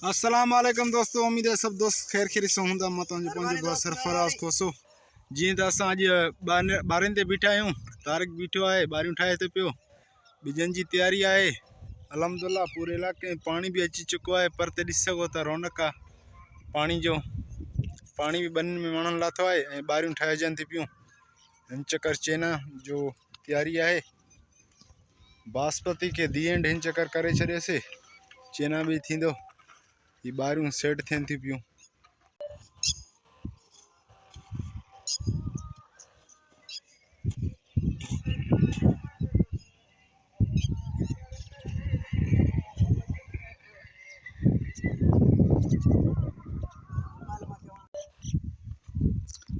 अस्सलाम वालेकुम दोस्तों, उम्मीद है सब दोस्त खैर खैर से हूंदा। मां तव्हांजो पंहिंजो सरफराज खोसो। जीअं त असां अॼु ॿारनि ते बीठा आहियूं। तारिक बीठो आहे, ॿारियूं ठाहे थो पियो। ॿिजनि जी तयारी आहे। अलहमदुल्ला पूरे इलाइक़े में पानी भी अची चुको आहे। पर ते ॾिसी सघो था रौनक आहे पानी जो। पानी भी ॿनियुनि में वणणु लाथो आहे ऐं ॿारियूं ठाहिजनि थी पियूं। हिन चकर चेना जो तयारी आहे। बासमती के दी एंड हिन चकर करे छॾियोसीं। चेना भी थींदो। ये ॿारियूं सेट थियनि थी पियूं।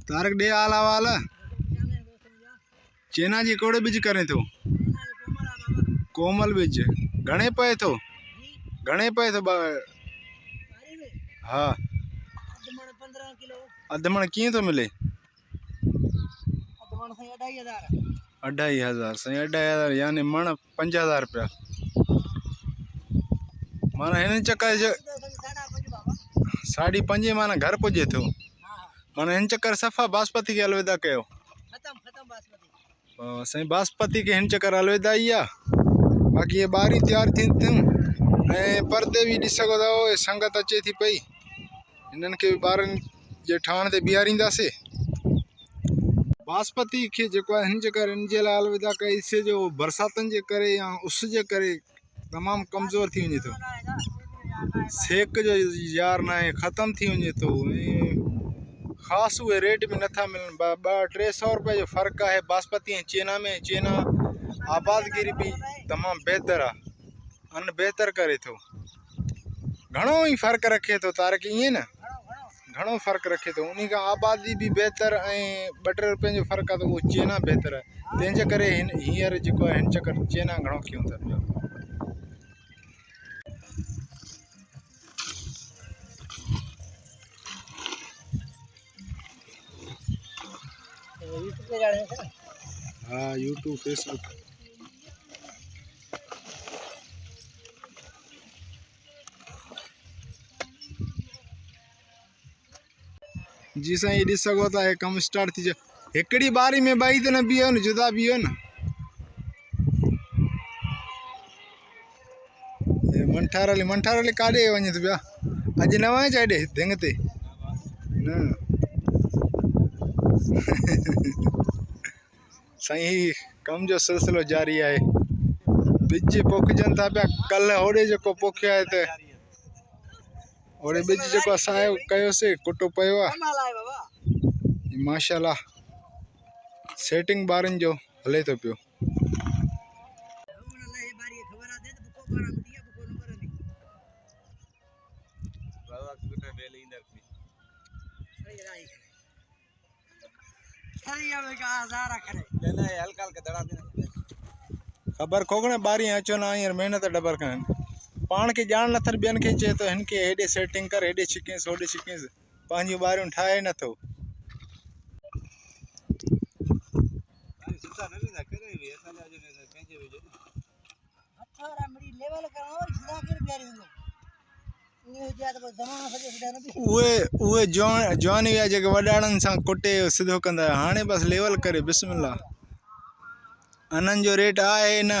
तारक डे आल हवाल चेना जी कोड़े बिज करें तो कोमल बिज घणे पे तो हाँ अधमण किए तो मिले 2500 साईं 2500 यानी मण 5000 रुपया माना हिन चक्कर 5.5 माना घर पुजे थो। माना हिन चक्कर सफ़ा बासमती के अलविदा कयो। साईं बासमती के हिन चक्कर अलविदा ही आ। बाकी ये ॿारियूं तैयार थियनि थियूं ऐं परदे भी ॾिसी सघो था संगत अचे थी पई। इन्हनि खे ॿारनि जे ठहण ते बीहारींदासीं। बासमती के जेको आहे हिन चक्कर इन जे लाइ अलविदा कईसीं जो बरसातनि जे करे या उस जे करे तमामु कमज़ोर थी वञे थो। सेक जो यार न आहे, ख़तमु थी वञे थो। ख़ासि उहे रेट भी नथा मिलनि। 200-300 रुपए जो फ़र्क़ु आहे बासमती ऐं चेना में। चेना आबादगिरी भी तमामु बहितर आहे, अन बहितर करे थो। घणो ई फ़र्क़ु रखे थो तारक, ईअं न घणो फ़र्क़ु रखे थो। उन खां आबादी भी बहितर ऐं 2-3 रुपए जो फ़र्क़ु आहे त उहो चेना बहितर आहे। तंहिंजे करे हींअर जेको आहे हिन चकर चेना घणो कयूं था पिया। हाँ यूट्यूब फेसबुक जी साईं ॾिसी सघो था। कम स्टार्ट थी जाए। हिकिड़ी बारी में ॿई त न बीहो न, जुदा बीहो न। मंठारली काॾे वञे थो पिया? अॼु न वञे छा हेॾे धिंग ते न? साईं कम जो सिलसिलो जारी आहे। बिज पोखजनि था पिया। कल्ह होॾे जेको पोखियो आहे त ओड़े बिज जेको असां कयोसीं कुटो पियो आहे। माशाल्लाह सेटिंग ॿारनि जो हले थो पियो। ख़बर खोगणे ॿारी अचो ना हींअर महिनत डबर कनि। पाण खे ॼाण नथनि, ॿियनि खे चए थो हिन खे हेॾे सेटिंग कर, हेॾे छिकेसि होॾे छिकेसि। पंहिंजियूं ॿारियूं ठाहे नथो। उहे जवानी विया जेके वॾाड़नि सां कुटे सिधो कंदा। हाणे बसि लेवल करे बिस्मिल्लाह। अननि जो रेट आहे न,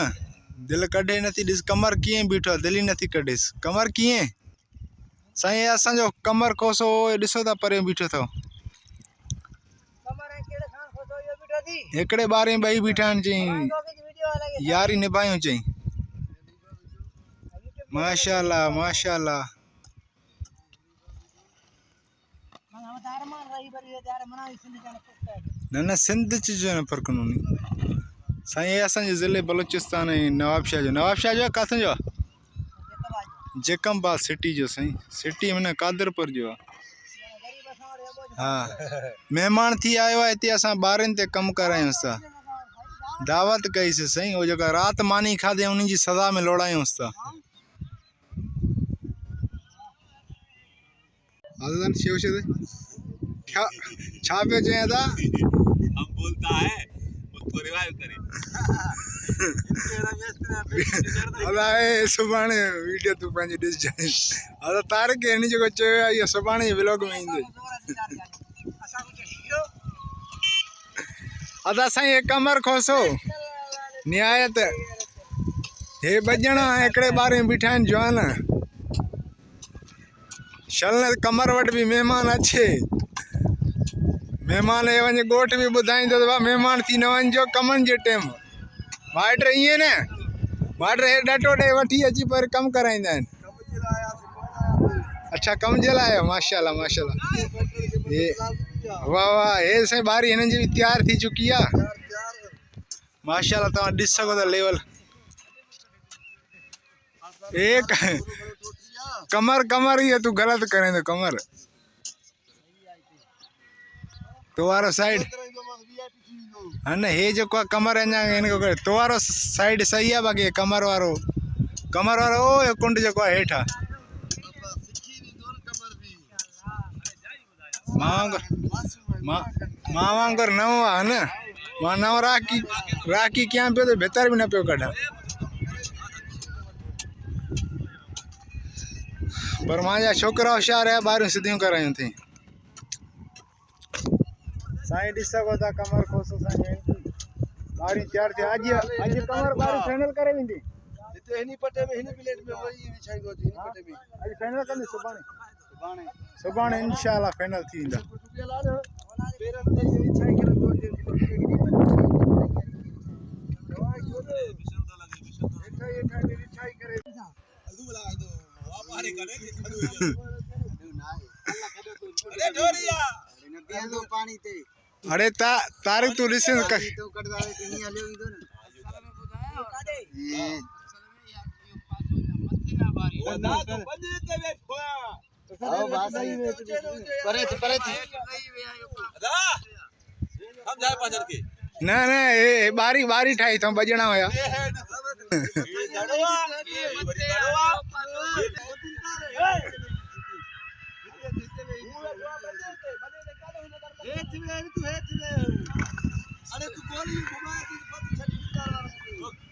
दिलि कढे नथी। ॾिस कमर कीअं बीठो आहे, दिलि ई नथी कढेसि। कमर कीअं साईं? असांजो कमर खोसो ॾिसो था परे बीठो अथव। हिकिड़े ॿार ॿई बीठा आहिनि। चई यारी निभायूं चई। माशाल्लाह माशाल्लाह। न सिंध च जो न फ़र्क़ु न साईं। असांजे ज़िले बलूचिस्तान ऐं नवाबशाह जो किथां जो आहे? जेकमबाद सिटी जो साईं। सिटी में न कादरपुर जो आहे। हाँ महिमान थी आयो आहे हिते। असां ॿारनि ते कमु करायूंसि था। दावत कईसीं साईं। उहो जेका राति मानी खाधे उन जी सज़ा में लोड़ायूंसि था। छा पियो चई था? अलाए सुभाणे वीडियो तू पंहिंजी ॾिस जाए अदा तारक हिन जेको चयो आहे इहो सुभाणे व्लॉग में ईंदो अदा साईं हे कमर खोसो निहायत हे ॿ ॼणा हिकिड़े ॿारे बीठा आहिनि जवान शल कमर वटि बि महिमान अचे महिमान हे वञे ॻोठ बि ॿुधाईंदो त भाउ महिमान थी न वञिजो कमनि जे टाइम माइट ईअं न माइट हे ॾटो ॾे वठी अची पर कमु कराईंदा आहिनि अच्छा कम जे लाइ आयो माशाल्लाह माशाल्लाह हे वाह वाह हे साईं ॿारी हिननि जी बि तयारु थी चुकी आहे माशाल्लाह तव्हां ॾिसी सघो था लेवल एक कमर कमर ये तू गलत करें तो कमर तो वारो साइड हाँ ना हे जो को कमर अञा इनको करे तो वारो साइड सही है बाकी कमर वारो ओ ये कुंड जो को हेठा मावांगर नव है ना मां नव राखी क्या पे तो बेहतर भी न पे कढ़ा पर मांजा छोकरा होशियार है बारियों सिद्धियों करायूं थी साईं ॾिस सघो था कमर खोसो साईं बारी तैयार थी अॼु कमर बारी फाइनल करे वेंदी हिते हिनी पटे में हिनी प्लेट में वही विछाई गो हिनी पटे में अॼु फाइनल कंदी सुभाणे इंशाल्लाह फाइनल थी वेंदा पेरन ते विछाई करे दो जे हेठा विछाई करे अदू लगा दो वापारी करे अदू ना अल्लाह करे तो अरे ढोरिया ने बेंदो पानी ते अरे तारिक तू लिसन कर तो कटवावे के नहीं आले इंदो ना ना तो पंजे ते बैठ खोया आओ बासाई में परे थी अदा हम जाए पाजर के ना ना ए बारी ठाई तो बजना होया अरे तू गोली घुमा के